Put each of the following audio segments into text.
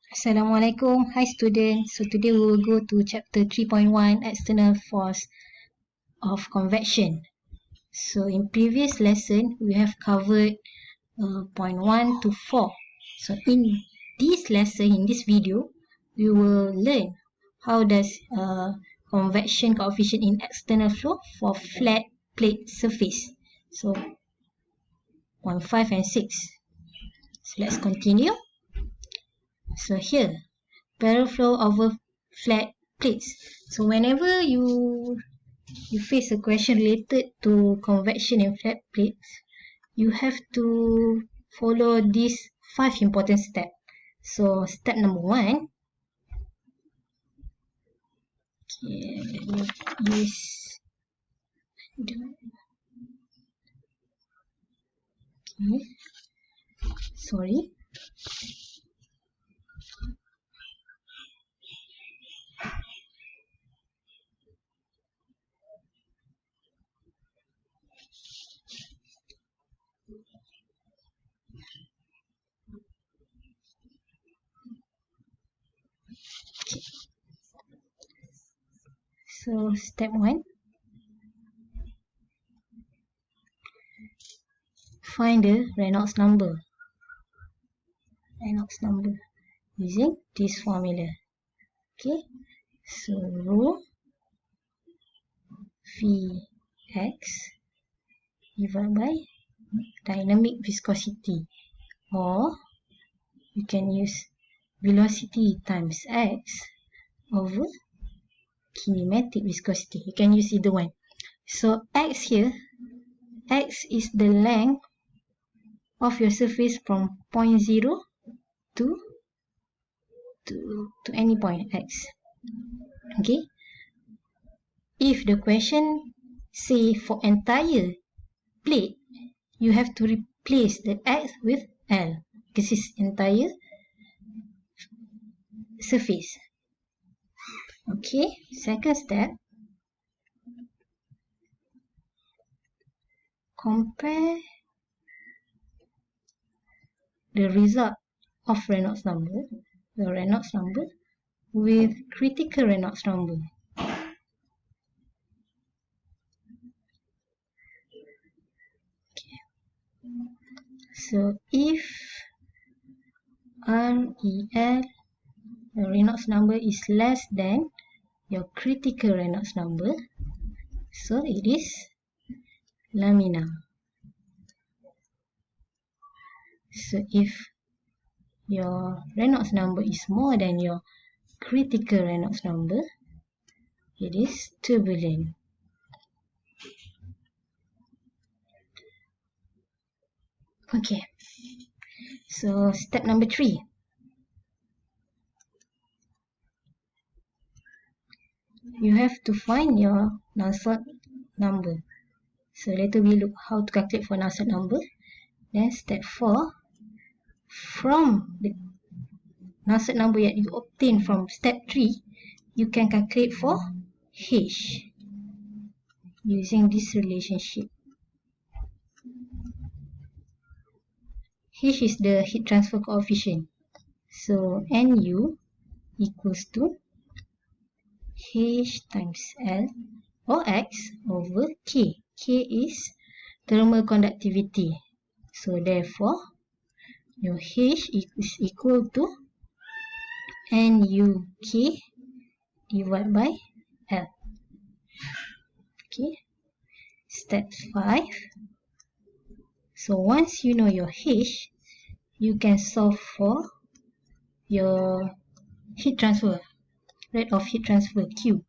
Assalamualaikum. Hi students. So today we will go to chapter 3.1 external force of convection. So in previous lesson we have covered point 1 to 4. So in this lesson, in this video, we will learn how does convection coefficient in external flow for flat plate surface. So point 5 and 6. So let's continue. So here, parallel flow over flat plates. So whenever you face a question related to convection in flat plates, you have to follow these 5 important steps. So step number 1, okay, let me use okay, sorry. Okay. So step 1, find the Reynolds number. Reynolds number using this formula. Okay, so rho Vx divided by dynamic viscosity, or you can use velocity times x over kinematic viscosity. You can use either one. So x here, x is the length of your surface from point 0 to any point x. Okay, if the question say for entire plate, you have to replace the x with L. This is entire surface. Okay, second step, compare the result of Reynolds number, the Reynolds number, with critical Reynolds number. Okay. So if REL, the Reynolds number, is less than your critical Reynolds number, so it is laminar. So if your Reynolds number is more than your critical Reynolds number, it is turbulent. Okay, so step number 3. You have to find your Nusselt number. So later we look how to calculate for Nusselt number. Then step 4, from the Nusselt number that you obtain from step 3, you can calculate for H using this relationship. H is the heat transfer coefficient. So Nu equals to H times L or X over K. K is thermal conductivity. So therefore, your H is equal to NUK divided by L. Okay. Step 5. So once you know your H, you can solve for your heat transfer, rate of heat transfer Q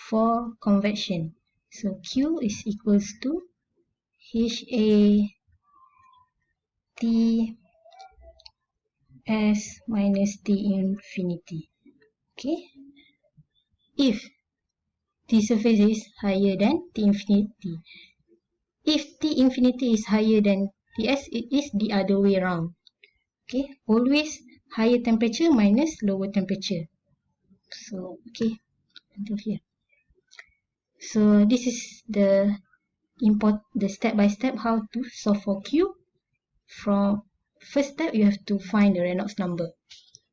for convection. So Q is equals to HA T S minus T infinity. Okay. If T surface is higher than T infinity. If T infinity is higher than Ts, it is the other way around. Okay, always higher temperature minus lower temperature. So, okay, until here. So, this is the step by step how to solve for Q from first step, you have to find the Reynolds number.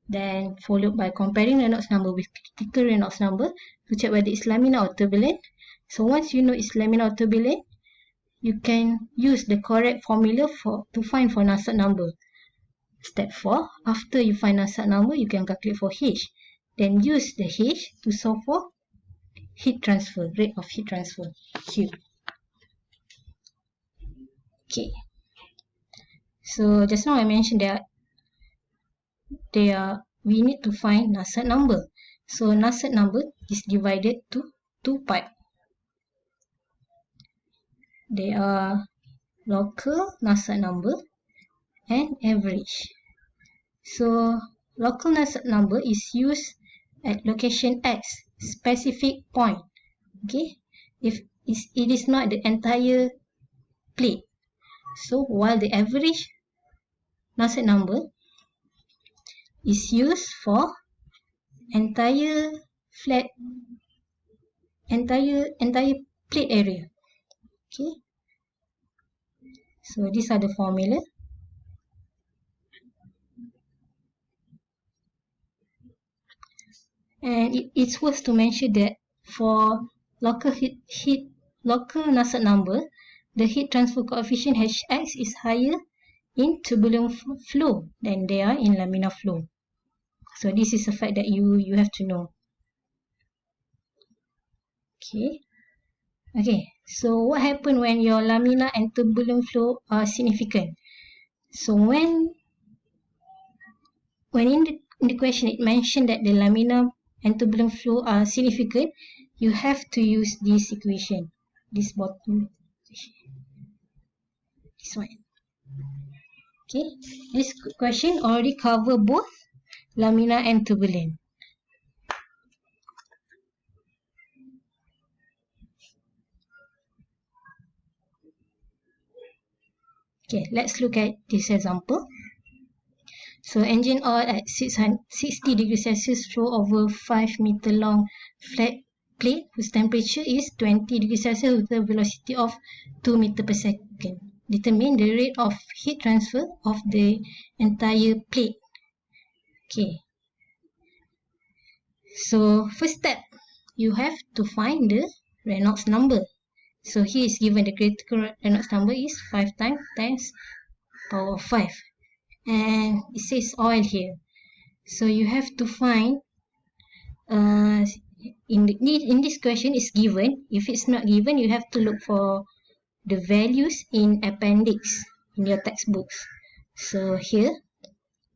Then followed by comparing Reynolds number with critical Reynolds number to check whether it's laminar or turbulent. So once you know it's laminar or turbulent, you can use the correct formula to find for Nusselt number. Step 4, after you find Nusselt number, you can calculate for H. Then use the H to solve for heat transfer, rate of heat transfer, Q. Okay. So just now I mentioned that we need to find Nusselt number. So Nusselt number is divided to two parts. They are local Nusselt number and average. So local Nusselt number is used at location X, specific point. Okay, if it is not the entire plate. So while the average Nusselt number is used for entire plate area. Okay, so these are the formula. And it's worth to mention that for local Nusselt number, the heat transfer coefficient Hx is higher in turbulent flow than they are in laminar flow. So this is a fact that you have to know. Okay, so what happens when your laminar and turbulent flow are significant? So when in the question it mentioned that the laminar and turbulent flow are significant, you have to use this equation, this bottom, this one. Okay, this question already cover both laminar and turbulent. Okay, let's look at this example. So engine oil at 60 degrees Celsius flow over 5 meter long flat plate whose temperature is 20 degrees Celsius with a velocity of 2 meter per second. Determine the rate of heat transfer of the entire plate. Okay. So first step, you have to find the Reynolds number. So here is given the critical Reynolds number is 5 times 10 power of 5. And it says oil here. So you have to find, in this question is given. If it's not given, you have to look for the values in appendix in your textbooks. So here,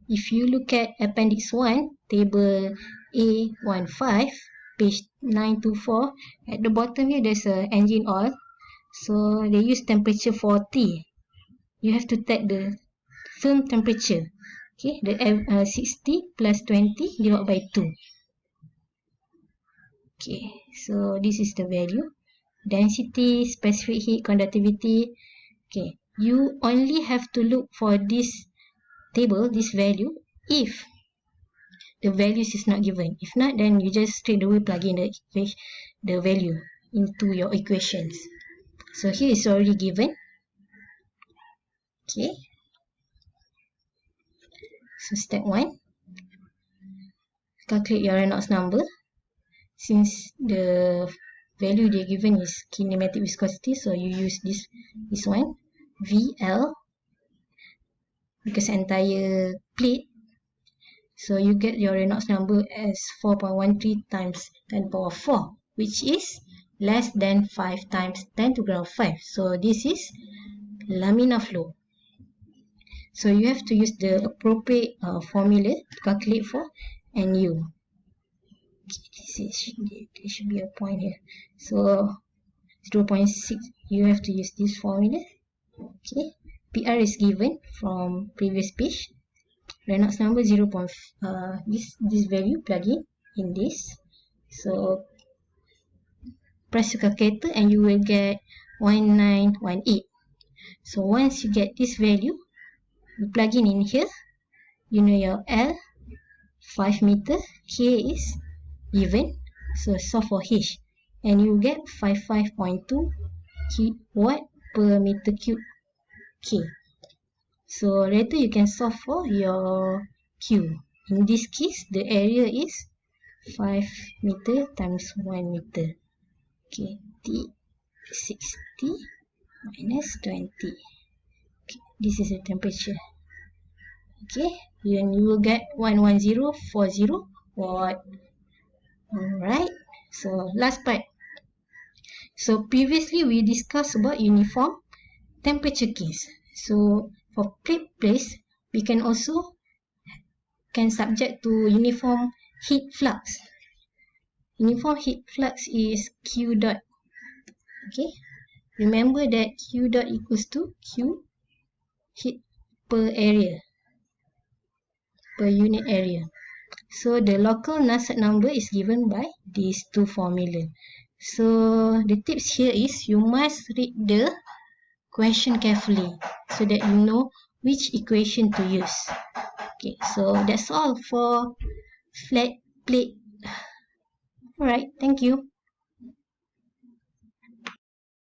if you look at appendix 1, table A15, page 924, at the bottom here there's a engine oil. So they use temperature 40. You have to take the firm temperature. Okay, the 60 plus 20 divided by 2. Okay, so this is the value. Density, specific heat, conductivity. Okay, you only have to look for this table, this value, if the values is not given. If not, then you just straight away plug in the value into your equations. So here is already given. Okay. So step 1, calculate your Reynolds number. Since the value they given is kinematic viscosity, so you use this one, VL, because entire plate. So you get your Reynolds number as 4.13 times 10 power 4, which is less than 5 times 10 to the power 5. So this is laminar flow. So you have to use the appropriate formula to calculate for NU. There should be a point here. So 0.6, you have to use this formula. Okay, PR is given from previous page. Reynolds number 0. This value plug in this. So press your calculator and you will get 1918. So once you get this value, you plug in here. You know your L 5 meter, K is given, so solve for H, and you get 55.2 watt per meter cube K. So later you can solve for your Q. In this case, the area is 5 meter times 1 meter. Okay, T 60 minus 20. Okay, this is the temperature. Okay, then you will get 11040 watt. Alright, so last part. So previously we discussed about uniform temperature case. So for plate place, we can also subject to uniform heat flux. Uniform heat flux is Q dot. Okay, remember that Q dot equals to Q heat per area, per unit area. So the local Nusselt number is given by these two formula. So the tips here is you must read the question carefully so that you know which equation to use. Okay, so that's all for flat plate. Alright, thank you.